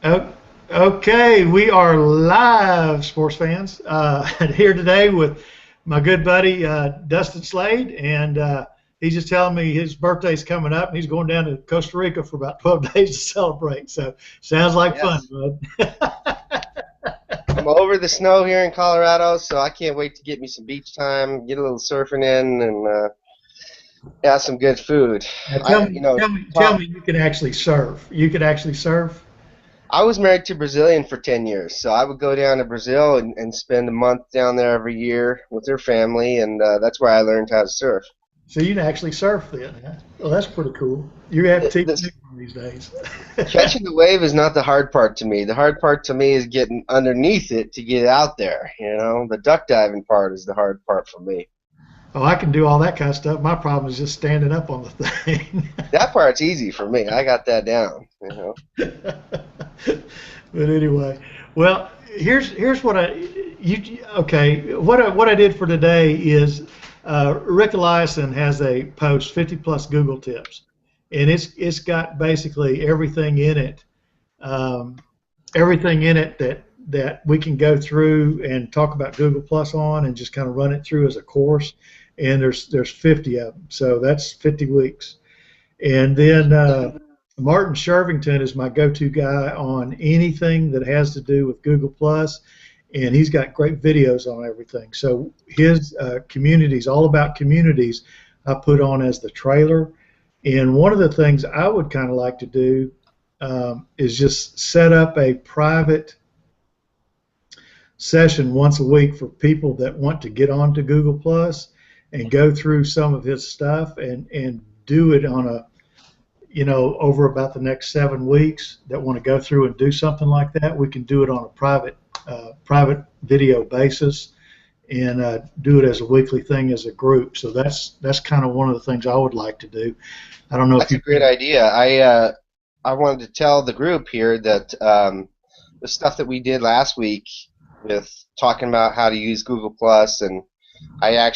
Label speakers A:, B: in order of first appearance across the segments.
A: O- Okay, we are live, sports fans, here today with my good buddy Dustin Slade, and he's just telling me his birthday's coming up, and he's going down to Costa Rica for about 12 days to celebrate. So sounds like fun,
B: Yes.
A: bud.
B: I'm over the snow here in Colorado, so I can't wait to get me some beach time, get a little surfing in, and have some good food.
A: Now
B: I, you know,
A: tell
B: Tom,
A: me, you can actually surf. You could actually surf.
B: I was married to a Brazilian for 10 years, so I would go down to Brazil and spend a month down there every year with her family, and that's where I learned how to surf.
A: So you can actually surf then, huh? Well, that's pretty cool. You have to teach me
B: This
A: one of these days.
B: catching the wave is not the hard part to me. The hard part to me is getting underneath it to get out there. The duck diving part is the hard part for me.
A: Oh, I can do all that kind of stuff. My problem is just standing up on the thing.
B: That part's easy for me. I got that down.
A: But anyway, well, here's what what I did for today is Rick Eliason has a post 50 plus Google tips, and it's got basically everything in it that we can go through and talk about Google Plus on, and just kind of run it through as a course. And there's 50 of them, so that's 50 weeks. And then Martin Shervington is my go-to guy on anything that has to do with Google Plus, and he's got great videos on everything. So his communities, all about communities, I put on as the trailer. And one of the things I would kind of like to do is just set up a private session once a week for people that want to get onto Google Plus and go through some of his stuff and do it on a over about the next 7 weeks that want to go through and do something like that. We can do it on a private video basis and do it as a weekly thing as a group. So that's kind of one of the things I would like to do. I don't know if
B: That's a
A: you.
B: great idea. I wanted to tell the group here that the stuff that we did last week with talking about how to use Google Plus, and I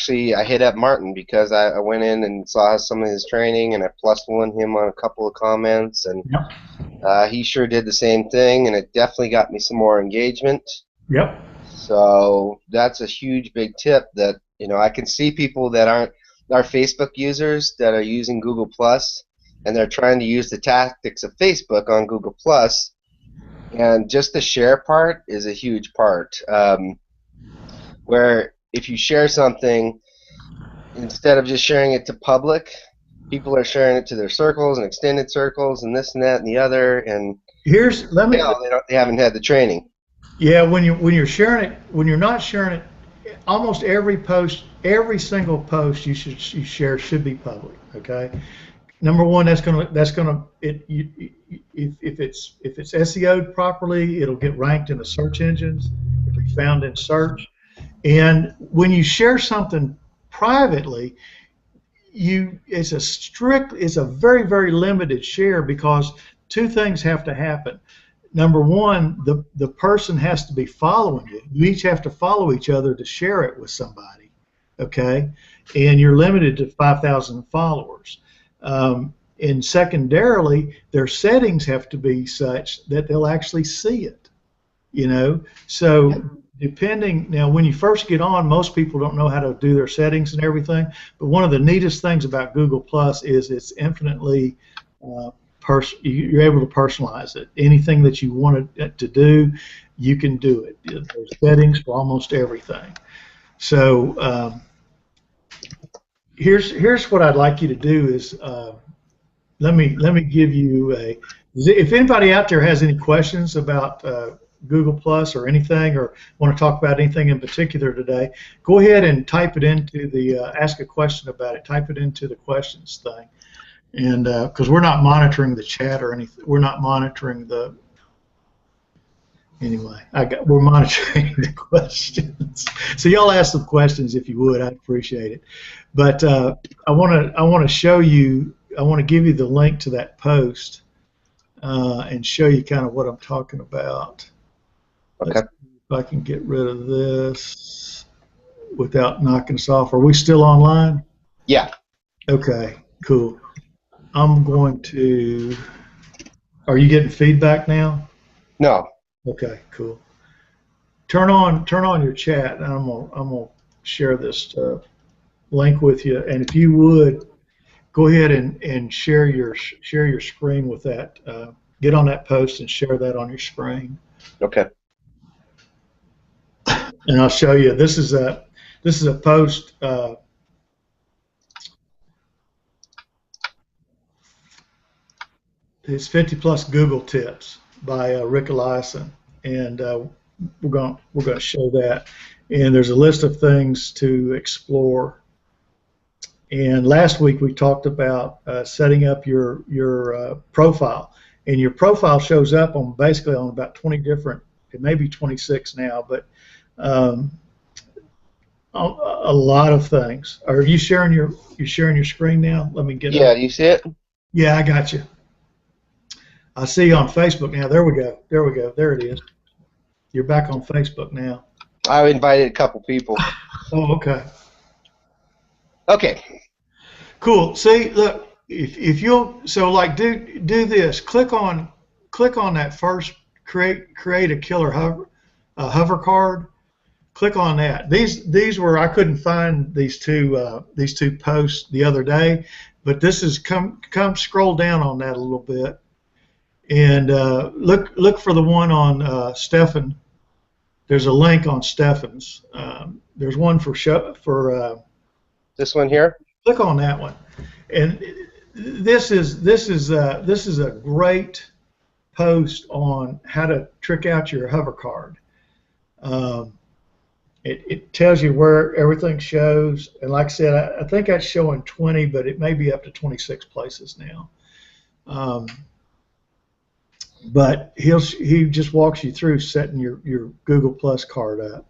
B: hit up Martin because I went in and saw some of his training, and I plus one him on a couple of comments, and
A: Yep.
B: he sure did the same thing, and it definitely got me some more engagement.
A: Yep.
B: So that's a huge big tip that I can see people that aren't our Facebook users that are using Google Plus, and they're trying to use the tactics of Facebook on Google Plus, and just the share part is a huge part, where if you share something, instead of just sharing it to public, people are sharing it to their circles and extended circles and this and that and the other, and
A: Here's let me.
B: they haven't had the training.
A: Yeah, when you're sharing it, when you're not sharing it, almost every single post you share should be public. Okay. Number one, that's gonna if it's SEO'd properly, it'll get ranked in the search engines. It'll be found in search. And when you share something privately, it's a very, very limited share, because two things have to happen. Number one, the person has to be following you. You each have to follow each other to share it with somebody, okay? And you're limited to 5,000 followers. And secondarily, their settings have to be such that they'll actually see it, So now when you first get on, most people don't know how to do their settings and everything. But one of the neatest things about Google Plus is it's infinitely you're able to personalize it. Anything that you want it to do, you can do it. There's settings for almost everything. So here's what I'd like you to do is let me give you if anybody out there has any questions about Google Plus or anything, or want to talk about anything in particular today, go ahead and type it into the ask a question about it. Type it into the questions thing. And because we're not monitoring the chat or anything, we're not monitoring we're monitoring the questions. So y'all ask some questions if you would. I'd appreciate it. But I want to show you. I want to give you the link to that post and show you kind of what I'm talking about.
B: Okay.
A: Let's see if I can get rid of this without knocking us off. Are we still online?
B: Yeah.
A: Okay. Cool. I'm going to. Are you getting feedback now?
B: No.
A: Okay, cool. Turn on your chat, and I'm gonna share this link with you. And if you would go ahead and share your screen with that. Get on that post and share that on your screen.
B: Okay.
A: And I'll show you. This is a post. It's 50 plus Google tips by Rick Eliason, and we're going to show that. And there's a list of things to explore. And last week we talked about setting up your profile, and your profile shows up on basically on about 20 different. It may be 26 now, but um, a lot of things. Are you sharing your screen now? Let me get
B: Yeah,
A: up.
B: do you see it?
A: Yeah, I got you. I see you on Facebook now. There we go. There we go. There it is. You're back on Facebook now.
B: I invited a couple people.
A: Oh, okay.
B: Okay.
A: Cool. See, look, if you'll like do this. Click on that first create a killer hover card. Click on that. These were I couldn't find these two posts the other day, but this is come scroll down on that a little bit. And look for the one on Stefan. There's a link on Stefan's. There's one for
B: this one here.
A: Click on that one, and this is a great post on how to trick out your hover card. It tells you where everything shows, and like I said, I think that's showing 20, but it may be up to 26 places now. But he just walks you through setting your Google Plus card up.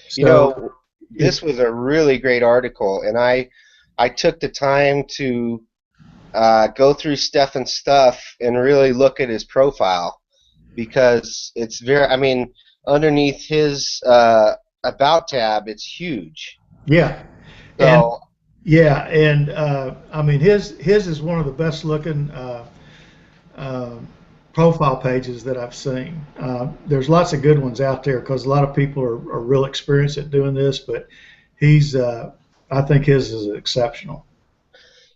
A: So,
B: this was a really great article, and I took the time to go through Stefan's stuff and really look at his profile, because it's very. I mean, underneath his about tab, it's huge.
A: Yeah.
B: So
A: and I mean his is one of the best looking profile pages that I've seen. There's lots of good ones out there because a lot of people are real experienced at doing this, but I think his is exceptional.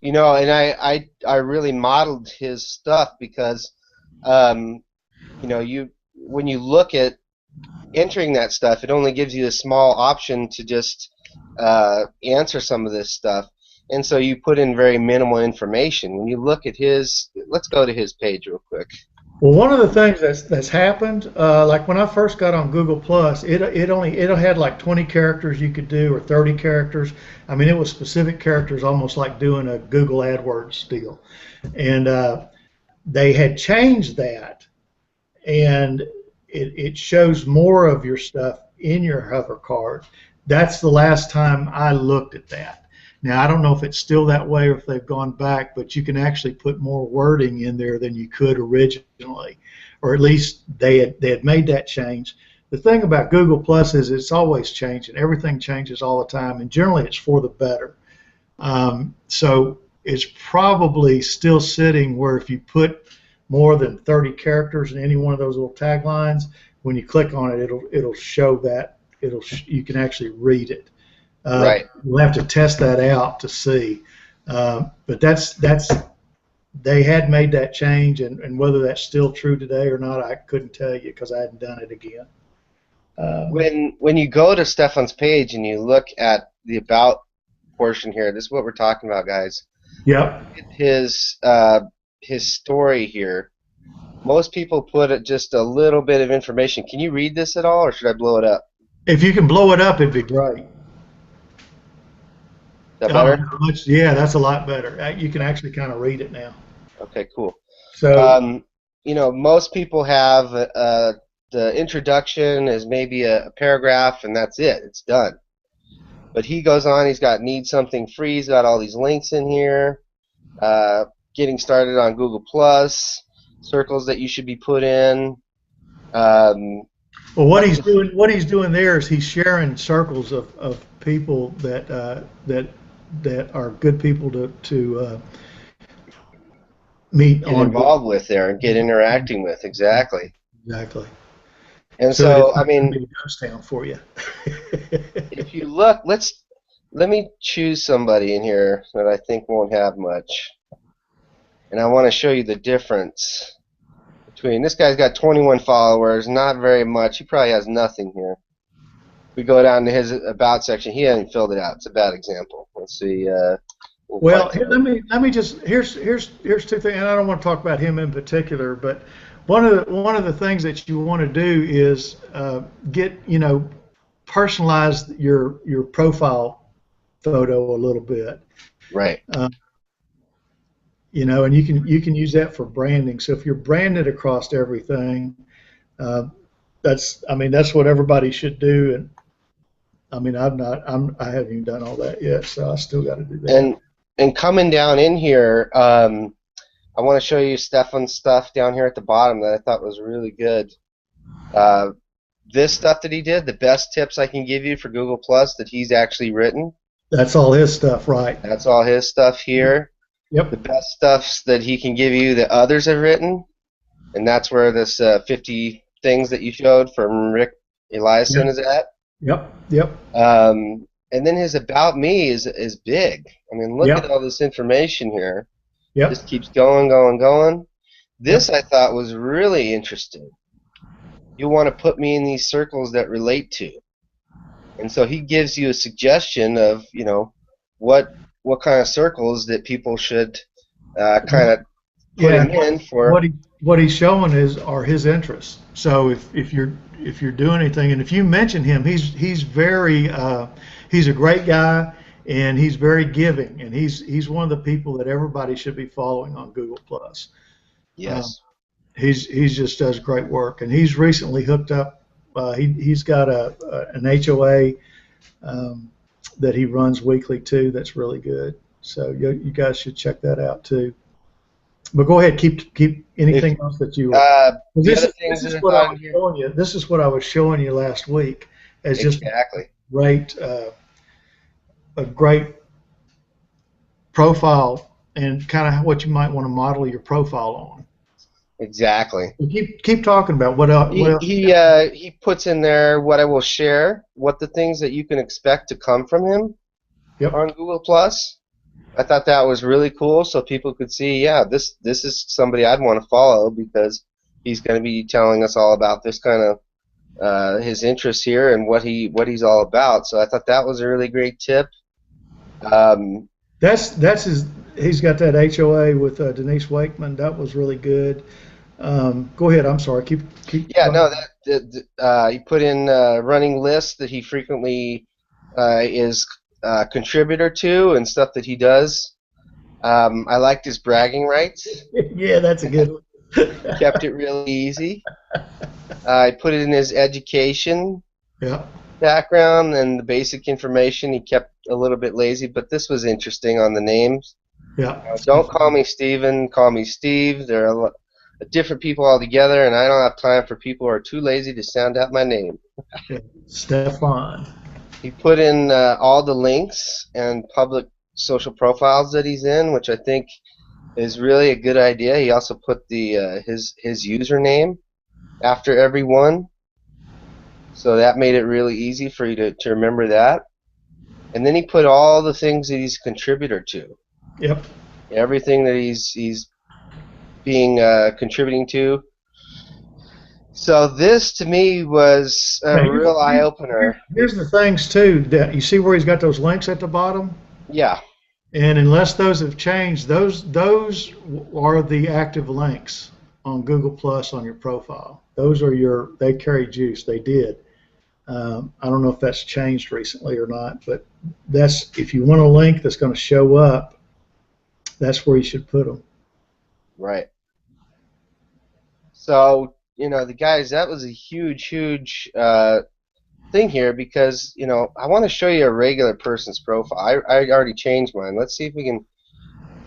B: And I really modeled his stuff because when you look at entering that stuff, it only gives you a small option to just answer some of this stuff, and so you put in very minimal information. When you look at his, let's go to his page real quick.
A: Well, one of the things that's happened, like when I first got on Google Plus, it had like 20 characters you could do, or 30 characters. I mean, it was specific characters, almost like doing a Google AdWords deal. And they had changed that, and it shows more of your stuff in your hover card. That's the last time I looked at that. Now, I don't know if it's still that way or if they've gone back, but you can actually put more wording in there than you could originally, or at least they had made that change. The thing about Google Plus is it's always changing. Everything changes all the time, and generally it's for the better. So it's probably still sitting where if you put more than 30 characters in any one of those little taglines, when you click on it, it'll show that you can actually read it.
B: Right.
A: We'll have to test that out to see. But that's they had made that change, and whether that's still true today or not, I couldn't tell you because I hadn't done it again.
B: When you go to Stefan's page and you look at the about portion here, this is what we're talking about, guys.
A: Yep.
B: His story here. Most people put just a little bit of information. Can you read this at all, or should I blow it up?
A: If you can blow it up, it'd be great.
B: Is that better?
A: Yeah, that's a lot better. You can actually kind of read it now.
B: Okay, cool.
A: So,
B: most people have the introduction is maybe a paragraph, and that's it. It's done. But he goes on. He's got need something free. He's got all these links in here. Getting started on Google Plus, circles that you should be put in.
A: Well, what he's doing there is he's sharing circles of people that are good people to meet
B: get involved with there and get interacting with. Exactly.
A: Exactly.
B: And
A: So it's
B: so, I
A: not going
B: mean,
A: to be a ghost town for you.
B: if you look, let me choose somebody in here that I think won't have much, and I want to show you the difference between this guy's got 21 followers, not very much. He probably has nothing here. We go down to his about section. He hasn't filled it out. It's a bad example. Let's see. We'll
A: Well,
B: find
A: here,
B: somebody.
A: let me just here's two things, and I don't want to talk about him in particular, but one of the things that you want to do is get personalize your profile photo a little bit.
B: Right.
A: Uh, and you can use that for branding. So if you're branded across everything, uh, that's what everybody should do. And I mean, I haven't even done all that yet, so I still got to do that.
B: And coming down in here, I want to show you Stefan's stuff down here at the bottom that I thought was really good. Uh, this stuff that he did, the best tips I can give you for Google Plus that he's actually written.
A: That's all his stuff, right?
B: That's all his stuff here.
A: Yep.
B: The best stuff that he can give you that others have written, and that's where this 50 things that you showed from Rick Eliason
A: Yep.
B: is at.
A: Yep. Yep.
B: And then his About Me is big. I mean, look at
A: Yep.
B: all this information here.
A: Yep.
B: Just keeps going, going, going. This
A: Yep.
B: I thought was really interesting. You want to put me in these circles that relate to. And so he gives you a suggestion of, what kind of circles that people should kind of put
A: Yeah.
B: him
A: And
B: in
A: what
B: for.
A: he's showing are his interests. So if you're doing anything, and if you mention him, he's very he's a great guy, and he's very giving, and he's one of the people that everybody should be following on Google Plus. Um,
B: Yes.
A: he's just does great work, and he's recently hooked up. He's got an HOA um, that he runs weekly too. That's really good. So you guys should check that out too. But go ahead, keep
B: If
A: anything else that you.
B: the
A: This
B: other
A: is
B: things
A: this
B: that
A: is
B: I
A: what I
B: thought in
A: was
B: here.
A: showing you. This is what I was showing you last week as just
B: Exactly.
A: great a great profile and kind of what you might want to model your profile on.
B: Exactly.
A: So keep talking about what else. What
B: He
A: else?
B: he he puts in there what I will share, what the things that you can expect to come from him
A: Yep.
B: on Google Plus. I thought that was really cool, so people could see, yeah, this is somebody I'd want to follow because he's going to be telling us all about this kind of his interests here and what he's all about. So I thought that was a really great tip. Um,
A: That's his. He's got that HOA with Denise Wakeman. That was really good. Go ahead. I'm sorry. Keep.
B: yeah, no, he put in running lists that he frequently is a contributor to and stuff that he does. I liked his bragging rights.
A: Yeah, that's a good one.
B: Kept it really easy. I put it in his education
A: Yeah.
B: background and the basic information. He kept a little bit lazy, but this was interesting on the names.
A: Yeah.
B: Don't call me Steven, call me Steve. They're different people altogether, and I don't have time for people who are too lazy to sound out my name.
A: Yeah. Stefan.
B: He put in all the links and public social profiles that he's in, which I think is really a good idea. He also put the his username after every one, so that made it really easy for you to remember that. And then he put all the things that he's a contributor to,
A: Yep.
B: everything that he's being contributing to. So this to me was a
A: Now,
B: real eye opener.
A: here's the things too that you see where he's got those links at the bottom,
B: Yeah,
A: and unless those have changed, those are the active links on Google Plus on your profile. Those are they carry juice. They did. I don't know if that's changed recently or not, but that's if you want a link that's going to show up, that's where you should put them.
B: right. So the guys, that was a huge thing here because I want to show you a regular person's profile. I already changed mine. Let's see if we can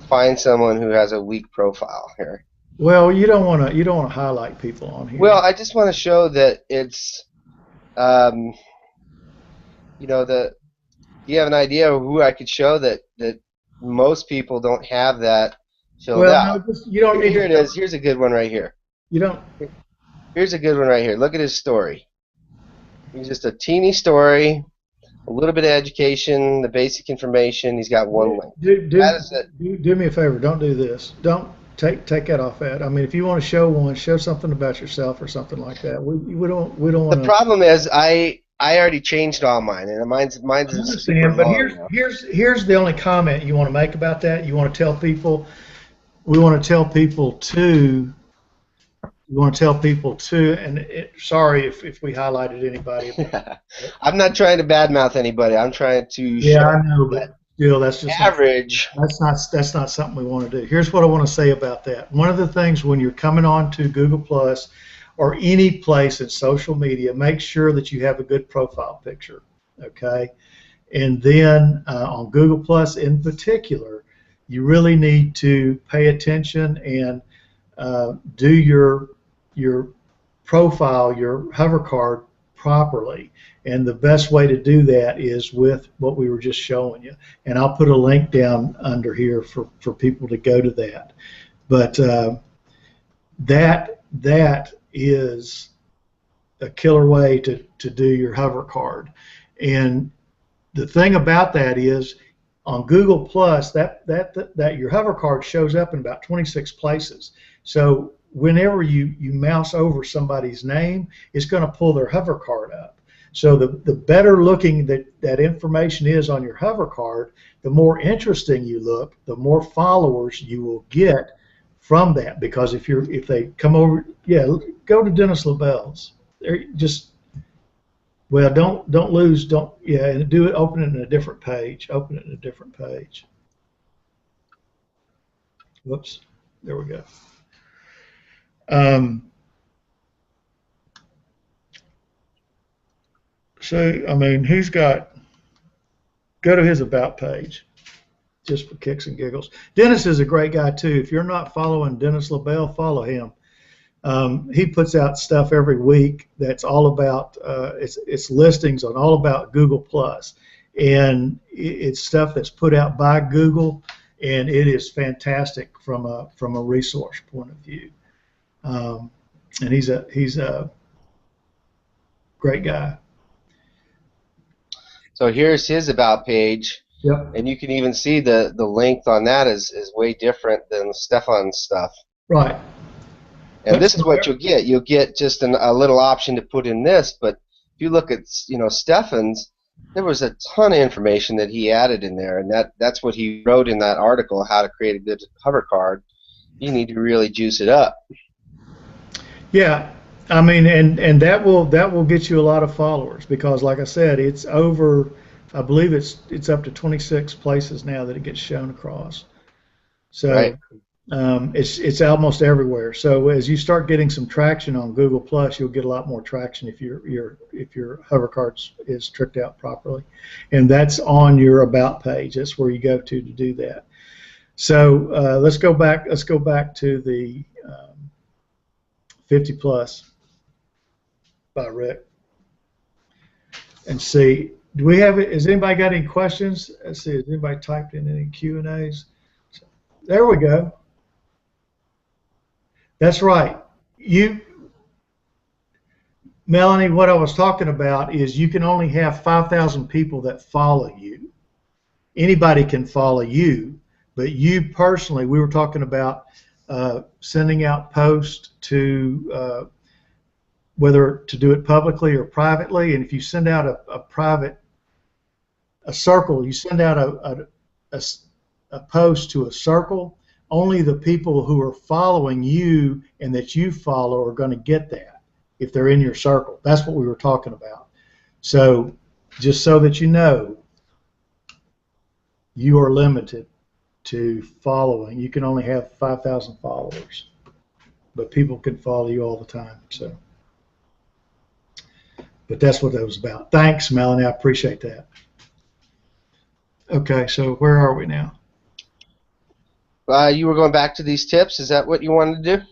B: find someone who has a weak profile here.
A: Well, you don't want to highlight people on here.
B: Well, I just want to show that it's that you have an idea of who I could show that most people don't have that filled
A: well,
B: out.
A: no, you don't need
B: Here
A: to.
B: it is. Here's a good one right here.
A: You don't.
B: Here's a good one right here. Look at his story. He's just a teeny story, a little bit of education, the basic information. He's got one link. That is it.
A: Do me a favor. Don't do this. Don't take that off that. I mean, if you want to show one, show something about yourself or something like that. We don't
B: The
A: want to.
B: problem is I already changed all mine, and mine's
A: I
B: is super
A: understand, but
B: long now.
A: here's the only comment you want to make about that. You want to tell people. We want to tell people to. We want to tell people to. And sorry if we highlighted anybody.
B: I'm not trying to badmouth anybody. I'm trying to
A: Yeah,
B: show
A: I know,
B: that
A: but still, that's just not.
B: average.
A: That's not something we want to do. Here's what I want to say about that. One of the things when you're coming on to Google Plus or any place in social media, make sure that you have a good profile picture, okay? And then on Google Plus in particular, you really need to pay attention and do your profile, your hover card properly. And the best way to do that is with what we were just showing you. And I'll put a link down under here for people to go to that. But that is a killer way to do your hover card. And the thing about that is on Google Plus, that your hover card shows up in about 26 places. So whenever you mouse over somebody's name, it's going to pull their hover card up. So the better looking that information is on your hover card, the more interesting you look, the more followers you will get from that. Because if they come over, yeah, go to Dennis LaBelle's. They're just well, and do it. Open it in a different page. Open it in a different page. Whoops, there we go. So, I mean, go to his about page, just for kicks and giggles. Dennis is a great guy, too. If you're not following Dennis LaBelle, follow him. He puts out stuff every week that's all about, it's listings on all about Google Plus. And it's stuff that's put out by Google, and it is fantastic from a resource point of view. And he's a great guy.
B: So here's his about page,
A: Yep.
B: and you can even see the length on that is way different than Stefan's stuff.
A: Right.
B: And this is what you'll get. You'll get just a little option to put in this, but if you look at Stefan's, there was a ton of information that he added in there, and that's what he wrote in that article, how to create a good hover card. You need to really juice it up.
A: Yeah, I mean, and that will get you a lot of followers because, like I said, it's over. I believe it's up to 26 places now that it gets shown across. So
B: right.
A: It's almost everywhere. So as you start getting some traction on Google Plus, you'll get a lot more traction if your hover card is tricked out properly, and that's on your about page. That's where you go to do that. So let's go back. Let's go back to the 50 plus by Rick and see. Do we have it? Has anybody got any questions? Let's see. Has anybody typed in any Q&As? There we go. That's right. Melanie, what I was talking about is you can only have 5,000 people that follow you. Anybody can follow you, but you personally, we were talking about sending out posts to whether to do it publicly or privately, and if you send out a circle, you send out a post to a circle, only the people who are following you and that you follow are going to get that if they're in your circle. That's what we were talking about. So just so that you know, you are limited to following. You can only have 5,000 followers, but people can follow you all the time. So, but that's what that was about. Thanks, Melanie. I appreciate that. Okay, so where are we now?
B: You were going back to these tips. Is that what you wanted to do?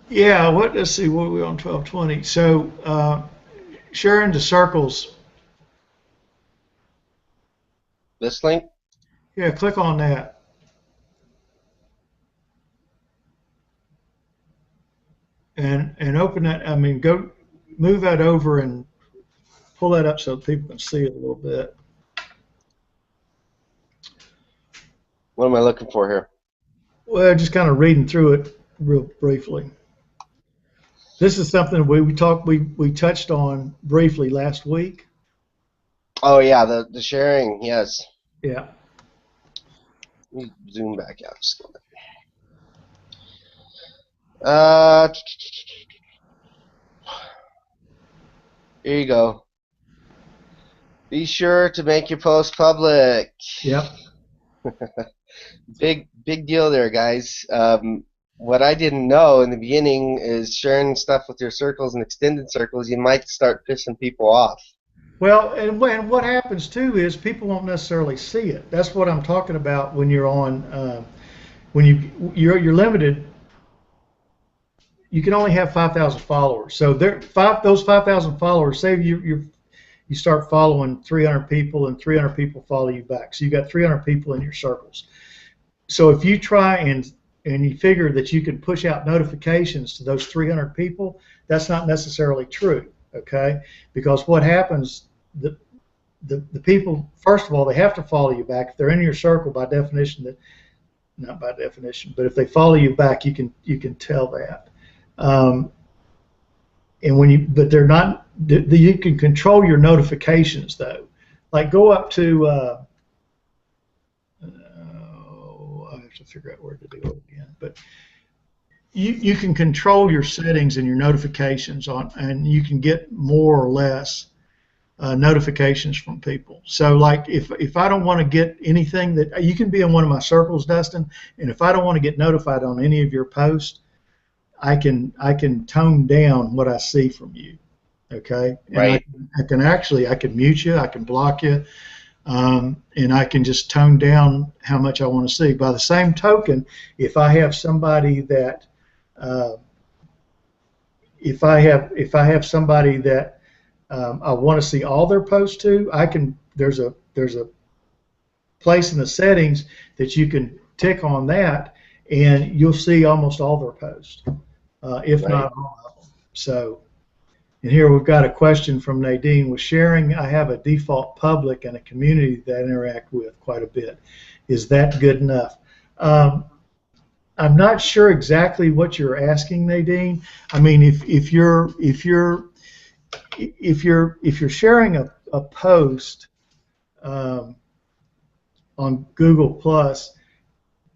A: Yeah. Let's see. What are we on? 12:20. So, sharing the circles.
B: This link.
A: Yeah. Click on that. and open that. I mean, go move that over and pull that up so people can see it a little bit.
B: What am I looking for here?
A: Well, just kind of reading through it real briefly. This is something we touched on briefly last week.
B: Oh yeah, the sharing. Yes.
A: Yeah.
B: Let me zoom back out just a little bit. Here you go. Be sure to make your post public.
A: Yep.
B: Big deal there, guys. What I didn't know in the beginning is sharing stuff with your circles and extended circles, you might start pissing people off.
A: Well, and what happens too is people won't necessarily see it. That's what I'm talking about when you're on, when you're limited. You can only have 5,000 followers. So those 5,000 followers. Say you start following 300 people, and 300 people follow you back. So you got 300 people in your circles. So if you try and you figure that you can push out notifications to those 300 people, that's not necessarily true. Okay, because what happens, the people, first of all, they have to follow you back. If they're in your circle, by definition, not by definition, but if they follow you back, you can tell that. And but they're not. You can control your notifications though. Like go up to. I have to figure out where to do it again, but. You can control your settings and your notifications and you can get more or less notifications from people. So like if I don't want to get anything that you can be in one of my circles, Dustin, and if I don't want to get notified on any of your posts, I can tone down what I see from you. Okay. And
B: right.
A: I can mute you, I can block you, and I can just tone down how much I want to see. By the same token, if I have somebody that if I have somebody that I want to see all their posts to, there's a place in the settings that you can tick on that, and you'll see almost all their posts, if
B: right.
A: not all of them. So, and here we've got a question from Nadine. With sharing, I have a default public and a community that I interact with quite a bit. Is that good enough? I'm not sure exactly what you're asking, Nadine. I mean, if you're sharing a post on Google Plus,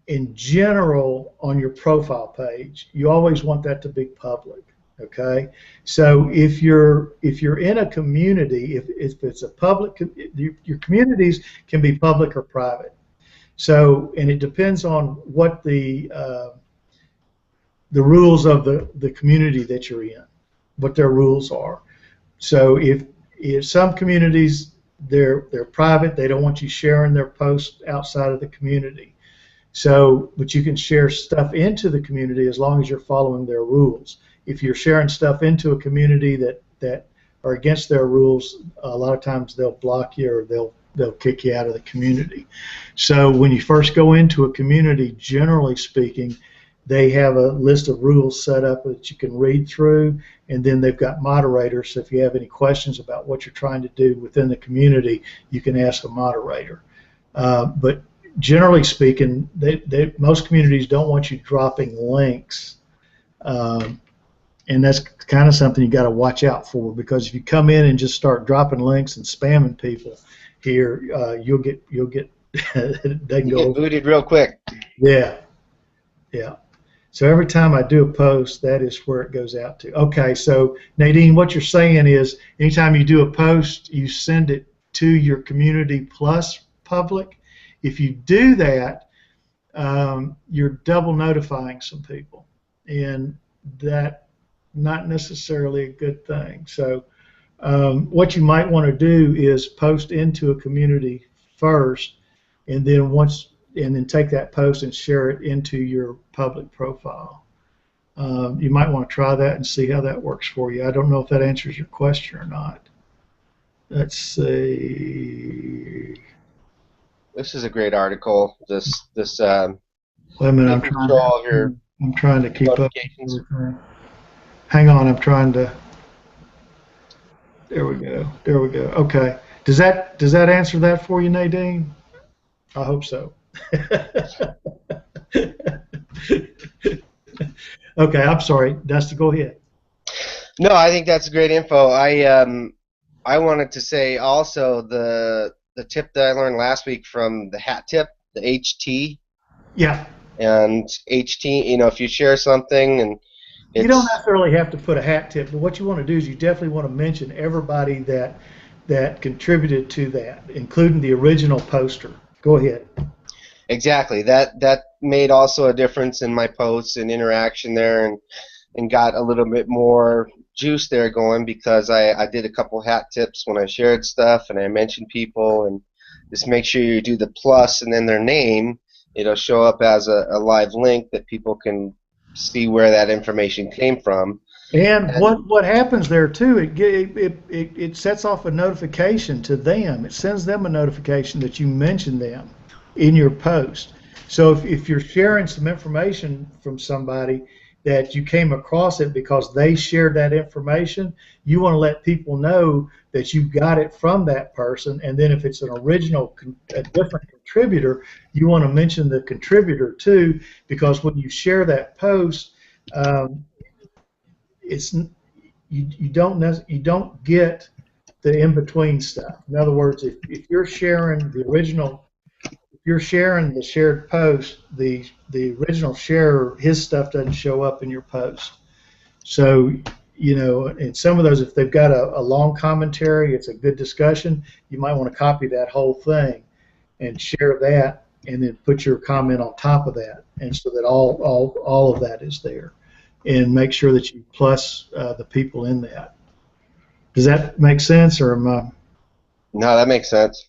A: in general on your profile page, you always want that to be public. Okay, so if you're in a community, if it's a public, your communities can be public or private. So, and it depends on what the rules of the community that you're in, what their rules are. So, if some communities they're private, they don't want you sharing their posts outside of the community. So, but you can share stuff into the community as long as you're following their rules. If you're sharing stuff into a community that are against their rules, a lot of times they'll block you or they'll kick you out of the community. So when you first go into a community, generally speaking, they have a list of rules set up that you can read through, and then they've got moderators. So if you have any questions about what you're trying to do within the community, you can ask a moderator. But generally speaking, most communities don't want you dropping links, and that's kind of something you got to watch out for, because if you come in and just start dropping links and spamming people here, you'll get they can go
B: booted real quick.
A: Yeah. So every time I do a post, that is where it goes out to. Okay, so Nadine, what you're saying is anytime you do a post, you send it to your community plus public. If you do that, you're double notifying some people, and that not necessarily a good thing. So what you might want to do is post into a community first, and then take that post and share it into your public profile. You might want to try that and see how that works for you. I don't know if that answers your question or not. Let's see.
B: This is a great article. Wait
A: a minute, I'm trying to keep up. Hang on, I'm trying to. There we go. There we go. Okay. Does that answer that for you, Nadine? I hope so. Okay, I'm sorry, Dusty. Go ahead.
B: No, I think that's great info. I wanted to say also the tip that I learned last week from the hat tip, the HT.
A: Yeah.
B: And HT, if you share something and
A: You don't
B: it's
A: necessarily have to put a hat tip, but what you want to do is you definitely want to mention everybody that contributed to that, including the original poster. Go ahead.
B: exactly that made also a difference in my posts and interaction there, and got a little bit more juice there going, because I did a couple hat tips when I shared stuff and I mentioned people, and just make sure you do the plus and then their name. It'll show up as a live link that people can see where that information came from.
A: And
B: And
A: what happens there too? It sets off a notification to them. It sends them a notification that you mentioned them in your post. So if you're sharing some information from somebody that you came across it because they shared that information, you want to let people know that you got it from that person. And then if it's an original, a different contributor, you want to mention the contributor too, because when you share that post, um, it's you don't get the in between stuff. In other words, if you're sharing the original, if you're sharing the shared post, the original sharer, his stuff doesn't show up in your post. So in some of those, if they've got a long commentary, it's a good discussion, you might want to copy that whole thing and share that, and then put your comment on top of that, and so that all of that is there, and make sure that you plus the people in that. Does that make sense, or am I?
B: no, that makes sense.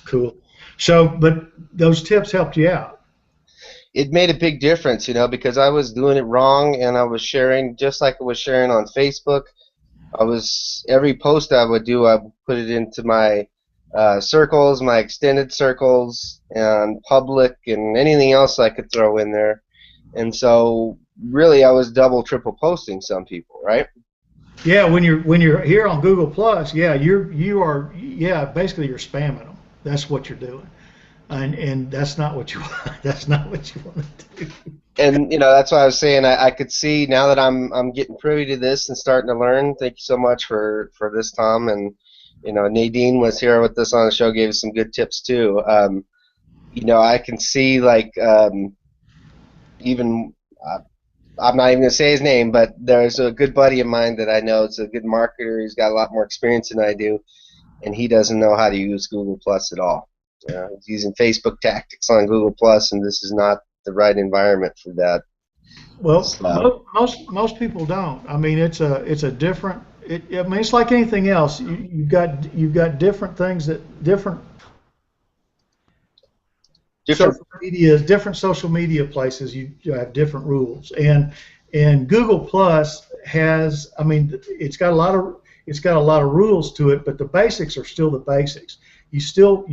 A: Cool. So, but those tips helped you out.
B: It made a big difference, because I was doing it wrong, and I was sharing just like I was sharing on Facebook. Every post I would do, I would put it into my circles, my extended circles, and public, and anything else I could throw in there. And so, really, I was double, triple posting some people, right?
A: Yeah, when you're here on Google Plus, yeah, yeah, basically you're spamming them. That's what you're doing, and that's not what you want. That's not what you want to do.
B: And that's why I was saying I could see now that I'm getting privy to this and starting to learn. Thank you so much for this, Tom. And Nadine was here with us on the show, gave us some good tips too. I can see, like, even I'm not even gonna say his name, but there's a good buddy of mine that I know is a good marketer. He's got a lot more experience than I do, and he doesn't know how to use Google Plus at all. He's using Facebook tactics on Google Plus, and this is not the right environment for that.
A: Well,
B: So,
A: most people don't. I mean, it's a different. I mean, it's like anything else. You've got different things that
B: different.
A: different social media places. You have different rules, and Google Plus has. I mean, it's got a lot of rules to it, but the basics are still the basics. You still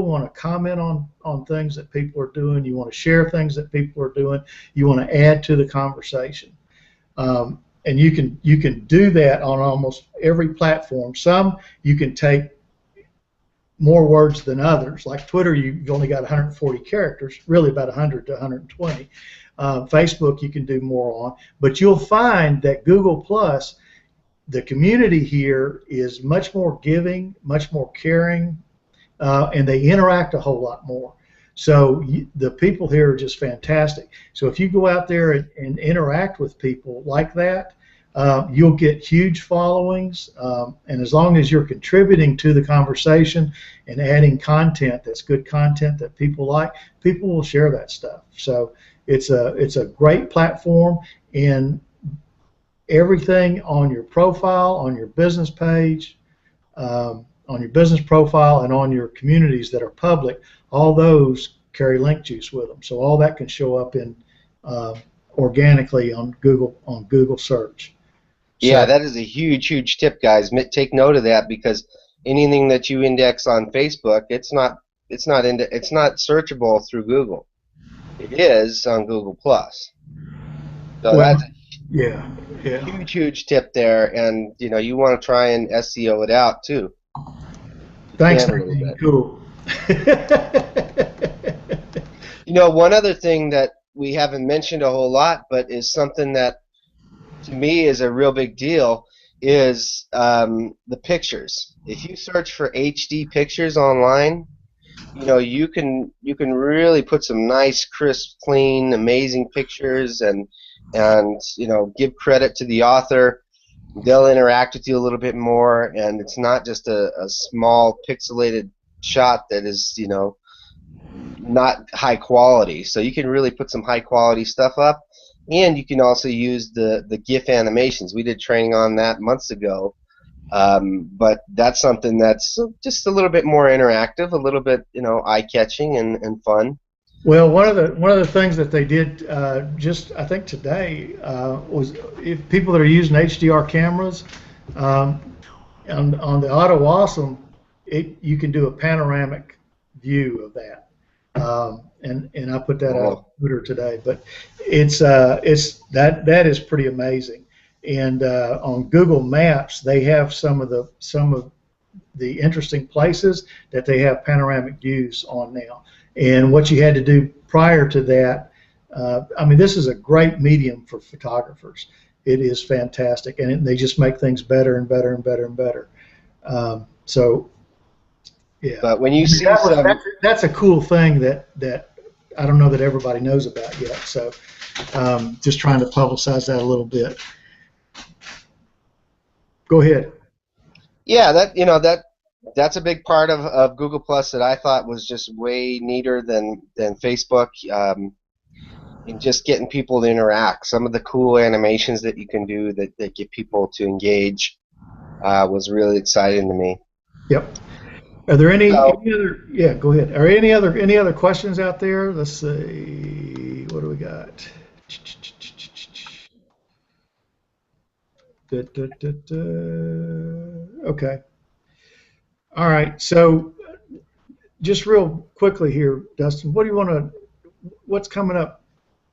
A: want to comment on things that people are doing. You want to share things that people are doing. You want to add to the conversation, and you can do that on almost every platform. Some you can take more words than others. Like Twitter, you've only got 140 characters, really about 100 to 120. Facebook, you can do more on, but you'll find that Google Plus, the community here is much more giving, much more caring, and they interact a whole lot more. So the people here are just fantastic. So if you go out there and interact with people like that, you'll get huge followings, and as long as you're contributing to the conversation and adding content that's good content that people like, people will share that stuff. So it's a great platform, and everything on your profile, on your business page, on your business profile, and on your communities that are public, all those carry link juice with them. So all that can show up in organically on Google search.
B: Yeah,
A: So
B: that is a huge, huge tip, guys. Take note of that, because anything that you index on Facebook, it's not searchable through Google. It is on Google Plus. So
A: well, Yeah, yeah.
B: Huge tip there, and you want to try and SEO it out too, if you
A: Thanks,
B: can a little
A: Nadine.
B: bit.
A: Cool.
B: One other thing that we haven't mentioned a whole lot, but is something that to me is a real big deal, is the pictures. If you search for HD pictures online, you can really put some nice, crisp, clean, amazing pictures, and give credit to the author. They'll interact with you a little bit more, and it's not just a small pixelated shot that is not high quality. So you can really put some high quality stuff up, and you can also use the GIF animations. We did training on that months ago, but that's something that's just a little bit more interactive, a little bit eye catching and fun.
A: Well, one of the things that they did just I think today was if people that are using HDR cameras um, on the Auto Awesome, you can do a panoramic view of that, and I put that out on
B: Oh,
A: Twitter today. But that is pretty amazing. And on Google Maps, they have some of the interesting places that they have panoramic views on now. And what you had to do prior to that, I mean, this is a great medium for photographers. It is fantastic, and they just make things better and better and better and better. So, yeah,
B: but when you see
A: that was
B: some,
A: that's a cool thing that I don't know that everybody knows about yet. So, just trying to publicize that a little bit. Go ahead.
B: yeah, that's a big part of Google Plus that I thought was just way neater than Facebook. And just getting people to interact. Some of the cool animations that you can do that get people to engage was really exciting to me.
A: Yep. Are there
B: So
A: any other? Yeah, go ahead. Are any other questions out there? Let's see. What do we got? Da, da, da, da. Okay. All right. So just real quickly here, Dustin. What do you want to? What's coming up?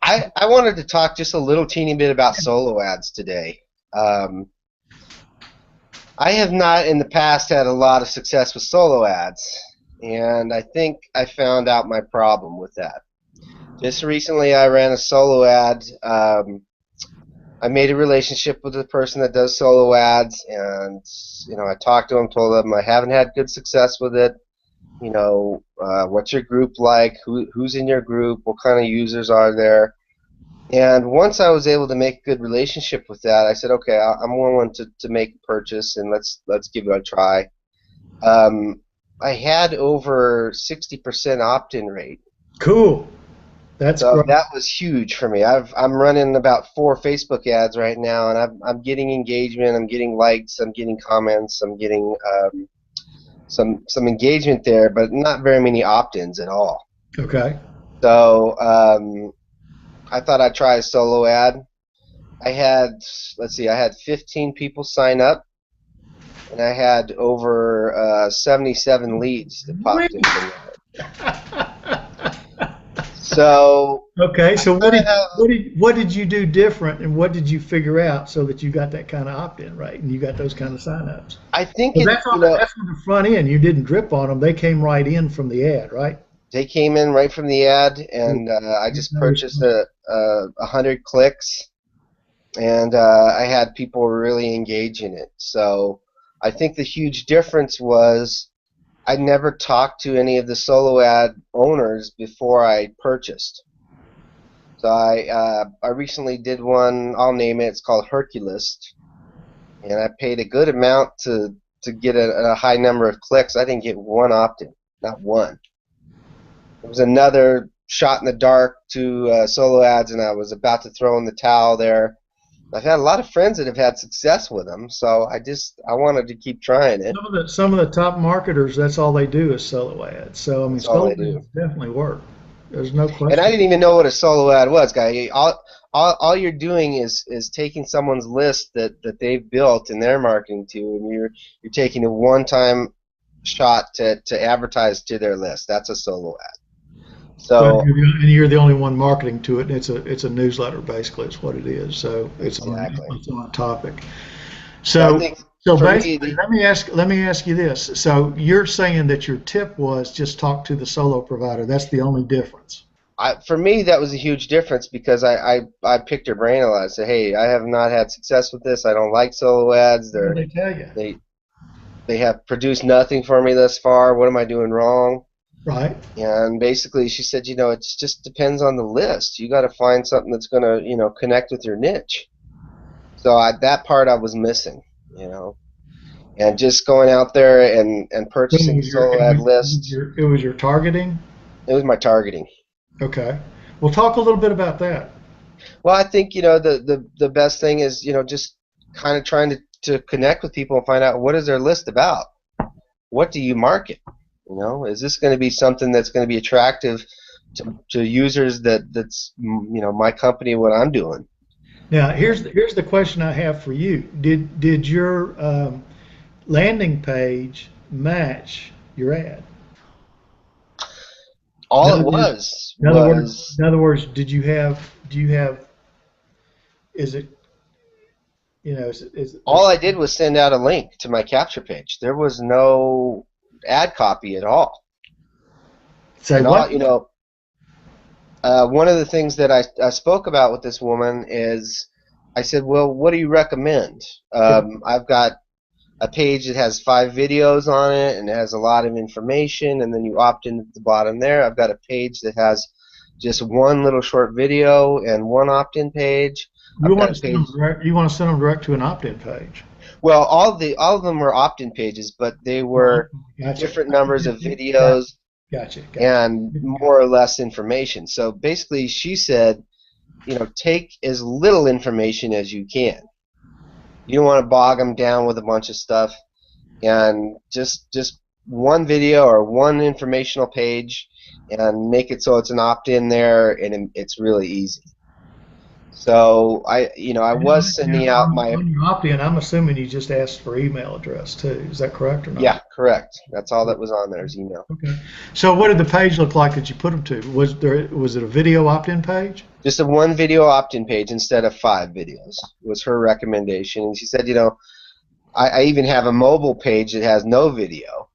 B: I wanted to talk just a little teeny bit about solo ads today. Um, I have not in the past had a lot of success with solo ads, and I think I found out my problem with that. Just recently, I ran a solo ad. I made a relationship with the person that does solo ads, and I talked to him, told him I haven't had good success with it. What's your group like? Who's in your group? What kind of users are there? And once I was able to make a good relationship with that, I said, okay, I'm willing to make a purchase, and let's give it a try. Um, I had over 60% opt-in rate.
A: Cool. That's
B: So
A: great.
B: that was huge for me. I'm running about 4 Facebook ads right now, and I'm getting engagement. I'm getting likes. I'm getting comments. I'm getting some engagement there, but not very many opt-ins at all.
A: Okay.
B: So I thought I'd try a solo ad. I had, let's see, I had 15 people sign up, and I had over 77 leads that popped in from that. So
A: Okay.
B: I
A: So what
B: kind of
A: did
B: have.
A: what did you do different, and what did you figure out so that you got that kind of opt-in rate and you got those kind of signups?
B: I think
A: Well,
B: it,
A: that's on the front end. You didn't drip on them. They came right in from the ad, right?
B: they came in right from the ad,
A: Yeah.
B: and I just
A: No
B: purchased
A: response.
B: 100 clicks, and I had people really engage in it. So I think the huge difference was I never talked to any of the solo ad owners before I purchased. So I recently did one. I'll name it. It's called Hercules, and I paid a good amount to get a high number of clicks. I didn't get one opt-in, not one. It was another shot in the dark to solo ads, and I was about to throw in the towel there. I've had a lot of friends that have had success with them, so I wanted to keep trying it.
A: Some of the top marketers, that's all they do is solo ads. So I mean,
B: That's all
A: solo
B: I do.
A: ads definitely work. There's no
B: And I
A: question.
B: didn't even know what a solo ad was, guy. All you're doing is taking someone's list that they've built in their marketing to, and you're taking a one-time shot to advertise to their list. That's a solo ad.
A: Well,
B: So
A: and you're the only one marketing to it. And it's a newsletter basically. It's what it is. So
B: exactly.
A: it's on a topic.
B: So I
A: So
B: think
A: so
B: for me,
A: basically, let me ask you this. So you're saying that your tip was just talk to the solo provider. That's the only difference.
B: for me that was a huge difference because I picked her brain a lot. I said, hey, I have not had success with this. I don't like solo ads.
A: What did they tell you?
B: They they have produced nothing for me thus far. What am I doing wrong?
A: Right.
B: And basically, she said, it just depends on the list. You got to find something that's going to, connect with your niche. So that part I was missing, you know. And just going out there and
A: So
B: purchasing solo ad lists,
A: it was your targeting.
B: it was my targeting.
A: Okay. Well, talk a little bit about that.
B: Well, I think, the best thing is, just kind of trying to connect with people and find out what is their list about. What do you market? Is this going to be something that's going to be attractive to users that's my company, what I'm doing?
A: Now, here's the question I have for you. Did your landing page match your ad? In
B: All it
A: other words,
B: was was
A: in other words, do you have is it is
B: all I did was send out a link to my capture page. There was no ad copy at all.
A: say
B: And
A: what?
B: one of the things that I spoke about with this woman is I said, well, what do you recommend? I've got a page that has 5 videos on it and it has a lot of information, and then you opt in at the bottom there. I've got a page that has just one little short video and one opt-in page.
A: You
B: I've got
A: want
B: a
A: to send them
B: page.
A: direct, you want to send them direct to an opt-in page.
B: Well, all of them were opt-in pages, but they
A: Oh,
B: were
A: gotcha.
B: different numbers of
A: Gotcha.
B: videos
A: Gotcha. Gotcha.
B: and more or less information. So basically, she said, take as little information as you can. You don't want to bog them down with a bunch of stuff, and just one video or one informational page, and make it so it's an opt-in there, and it's really easy. So I was
A: And
B: sending out my
A: on your opt-in, I'm assuming you just asked for email address too. Is that correct or
B: yeah,
A: not?
B: correct. That's all that was on there is email.
A: Okay. So what did the page look like that you put them to? Was it a video opt-in page?
B: Just a one video opt-in page instead of 5 videos was her recommendation, and she said, I even have a mobile page that has no video,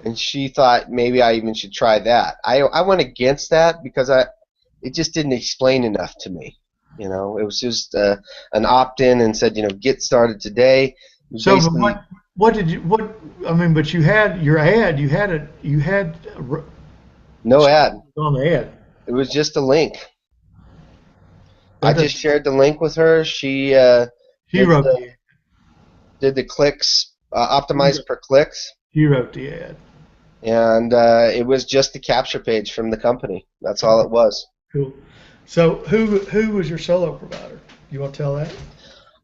B: and she thought maybe I even should try that. I went against that because it just didn't explain enough to me. It was just an opt-in and said, get started today.
A: So but
B: Basically,
A: what did you what I mean? But you had your ad. You had
B: no ad.
A: on the ad.
B: It was just a link. I
A: That
B: just
A: doesn't,
B: shared the link with her. She
A: she
B: did
A: wrote
B: the
A: the ad.
B: did the clicks,
A: She
B: optimized
A: wrote,
B: per clicks,
A: she wrote the ad.
B: and it was just the capture page from the company. That's all
A: Okay,
B: it was.
A: cool. So who was your solo provider? You want to tell that?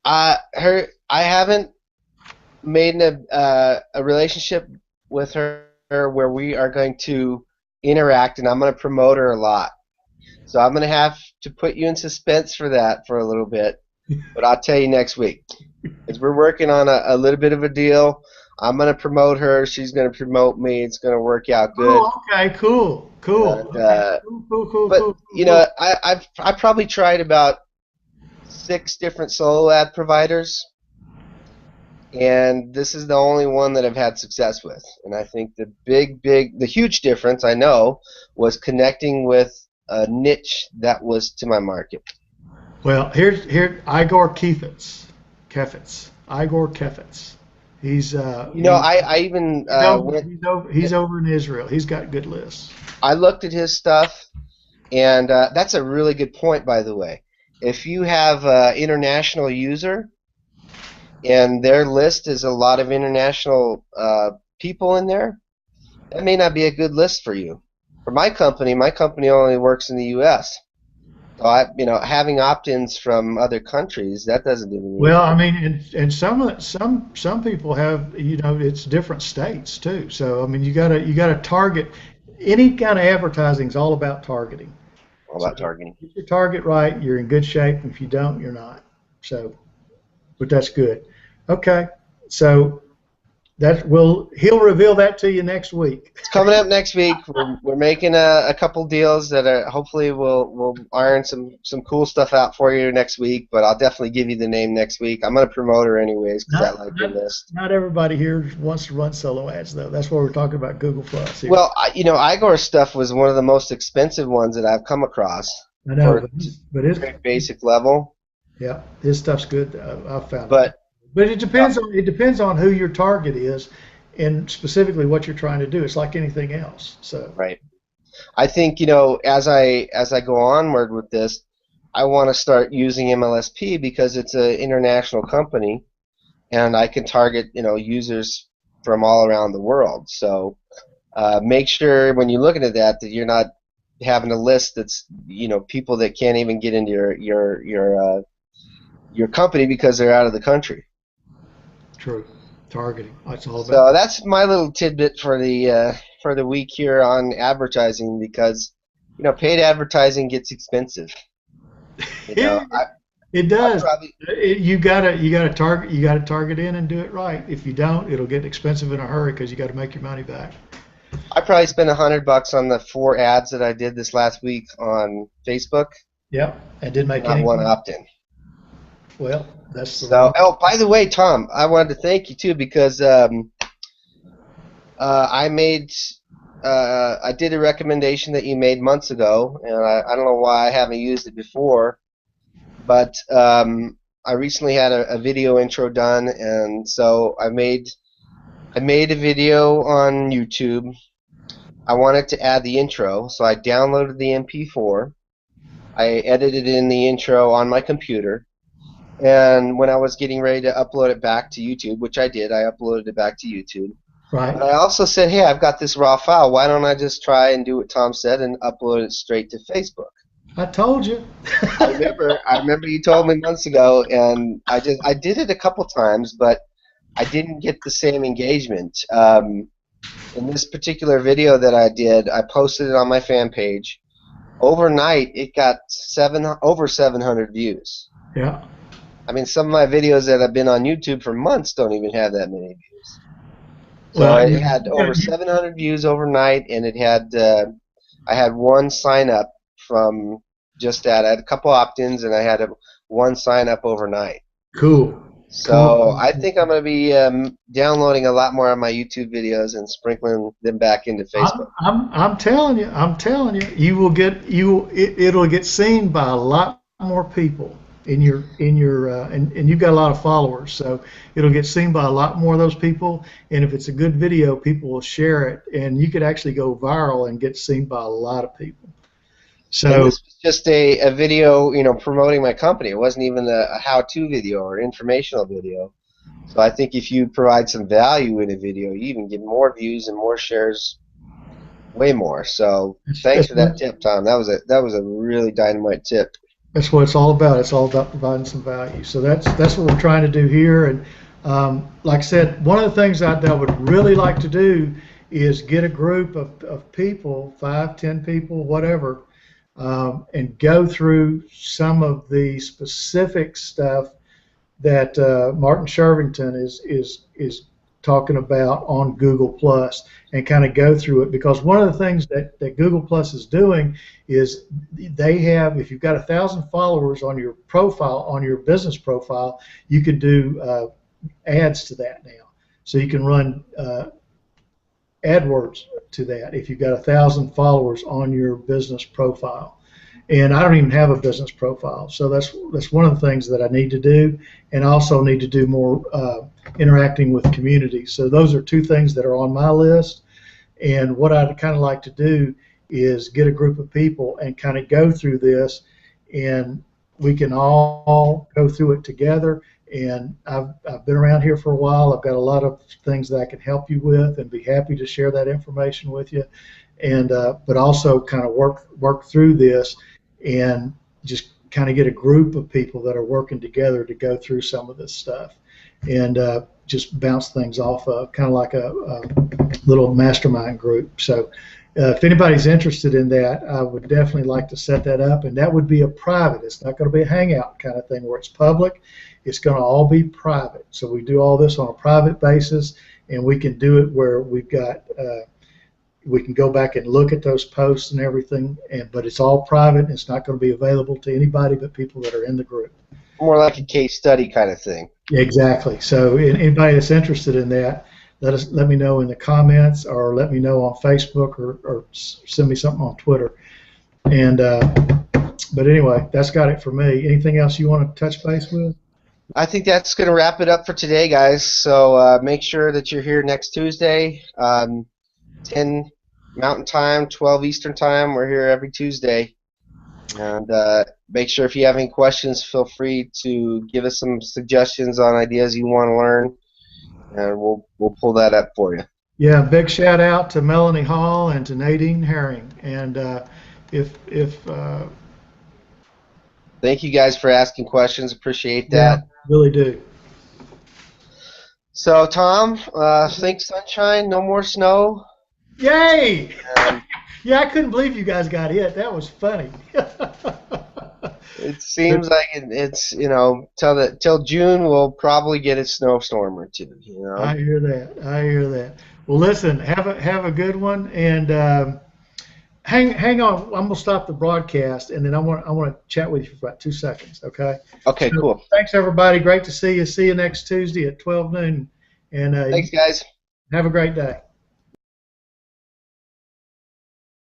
B: I haven't made a relationship with her where we are going to interact, and I'm going to promote her a lot. So I'm going to have to put you in suspense for that for a little bit, but I'll tell you next week. Because we're working on a little bit of a deal. I'm going to promote her. She's going to promote me. It's going to work out good.
A: Oh, okay, cool, cool.
B: And
A: Okay, cool, cool, cool,
B: but
A: cool, cool, cool.
B: I probably tried about 6 different solo ad providers, and this is the only one that I've had success with. And I think the huge difference I know was connecting with a niche that was to my market.
A: Well, here Igor Kefitz. He's
B: I even
A: he's over in Israel. He's got good lists.
B: I looked at his stuff, and that's a really good point, by the way. If you have an international user and their list is a lot of international people in there, that may not be a good list for you. For my company only works in the U.S. So having opt-ins from other countries, that doesn't do me any
A: Well, I
B: good.
A: mean, and some people have it's different states too. So I mean, you gotta target any kind of advertising is all about targeting.
B: All
A: So
B: about targeting.
A: if you target right, you're in good shape. If you don't, you're not. So, but that's good. Okay, so He'll reveal that to you next week.
B: It's coming up next week. We're making a couple deals that are hopefully we'll iron some cool stuff out for you next week. But I'll definitely give you the name next week. I'm gonna promote her anyways because I like your list.
A: Not everybody here wants to run solo ads though. That's why we're talking about Google Plus.
B: Well, Igor's stuff was one of the most expensive ones that I've come across.
A: I know,
B: but it's very basic level.
A: Yeah, his stuff's good. I've found
B: it.
A: But it depends on who your target is, and specifically what you're trying to do. It's like anything else. So
B: right. I think as I go onward with this, I want to start using MLSP because it's an international company, and I can target users from all around the world. So make sure when you're looking at that you're not having a list that's people that can't even get into your company because they're out of the country.
A: True. Targeting. That's all about.
B: So that's my little tidbit for the week here on advertising because paid advertising gets expensive.
A: It does. You gotta target in and do it right. If you don't, it'll get expensive in a hurry because you got to make your money back.
B: I probably spent $100 on the 4 ads that I did this last week on Facebook.
A: Yep, and didn't make any.
B: Not one opt-in.
A: Well, that's the
B: so. Oh, by the way, Tom, I wanted to thank you too because I did a recommendation that you made months ago, and I don't know why I haven't used it before, but I recently had a video intro done, and so I made a video on YouTube. I wanted to add the intro, so I downloaded the MP4. I edited in the intro on my computer. And when I was getting ready to upload it back to YouTube, which I did, I uploaded it back to YouTube.
A: Right.
B: But I also said, hey, I've got this raw file. Why don't I just try and do what Tom said and upload it straight to Facebook?
A: I told you.
B: I remember you told me months ago, and I did it a couple times, but I didn't get the same engagement. In this particular video that I did, I posted it on my fan page. Overnight, it got over 700 views.
A: Yeah.
B: I mean, some of my videos that have been on YouTube for months don't even have that many views. So
A: well,
B: it had over 700 views overnight, and it had I had one sign up from just that. I had a couple opt-ins, and I had one sign up overnight.
A: Cool.
B: So I think I'm going to be downloading a lot more of my YouTube videos and sprinkling them back into Facebook.
A: I'm telling you, it'll get seen by a lot more people and you've got a lot of followers, so it'll get seen by a lot more of those people. And if it's a good video, people will share it, and you could actually go viral and get seen by a lot of people. So
B: and this was just a video, promoting my company. It wasn't even a how-to video or informational video. So I think if you provide some value in a video, you even get more views and more shares, way more. So thanks for that tip, Tom. That was a really dynamite tip.
A: That's what it's all about. It's all about providing some value. So that's what we're trying to do here. And like I said, one of the things that I would really like to do is get a group of people, 5, 10 people, whatever, and go through some of the specific stuff that Martin Shervington is talking about on Google Plus, and kind of go through it, because one of the things that Google Plus is doing is they have, if you've got 1,000 followers on your profile, on your business profile, you can do ads to that now. So you can run AdWords to that if you've got 1,000 followers on your business profile. And I don't even have a business profile, so that's one of the things that I need to do, and also need to do more interacting with community. So those are 2 things that are on my list. And what I'd kind of like to do is get a group of people and kind of go through this, and we can all go through it together. And I've been around here for a while. I've got a lot of things that I can help you with, and be happy to share that information with you. And but also kind of work through this, and just kind of get a group of people that are working together to go through some of this stuff. And just bounce things off of, kind of like a little mastermind group. So if anybody's interested in that, I would definitely like to set that up, and that would be a private. It's not going to be a hangout kind of thing where it's public. It's going to all be private. So we do all this on a private basis, and we can do it where we've got we can go back and look at those posts and everything, but it's all private, and it's not going to be available to anybody but people that are in the group.
B: More like a case study kind of thing.
A: Exactly. So anybody that's interested in that, let me know in the comments, or let me know on Facebook, or send me something on Twitter. And but anyway, that's got it for me. Anything else you want to touch base with?
B: I think that's going to wrap it up for today, guys. So make sure that you're here next Tuesday, 10 Mountain Time, 12 Eastern Time. We're here every Tuesday. And make sure if you have any questions, feel free to give us some suggestions on ideas you want to learn, and we'll pull that up for you.
A: Yeah, big shout out to Melanie Hall and to Nadine Herring. And
B: thank you guys for asking questions. Appreciate that.
A: Yeah, really do.
B: So Tom, thanks sunshine. No more snow.
A: Yay! Yeah, I couldn't believe you guys got hit. That was funny.
B: It seems like it's till June we'll probably get a snowstorm or two.
A: I hear that. Well, listen, have a good one, and hang on. I'm gonna stop the broadcast, and then I want to chat with you for about 2 seconds. Okay.
B: Okay. So, cool.
A: Thanks everybody. Great to see you. See you next Tuesday at 12 noon. And
B: thanks guys.
A: Have a great day.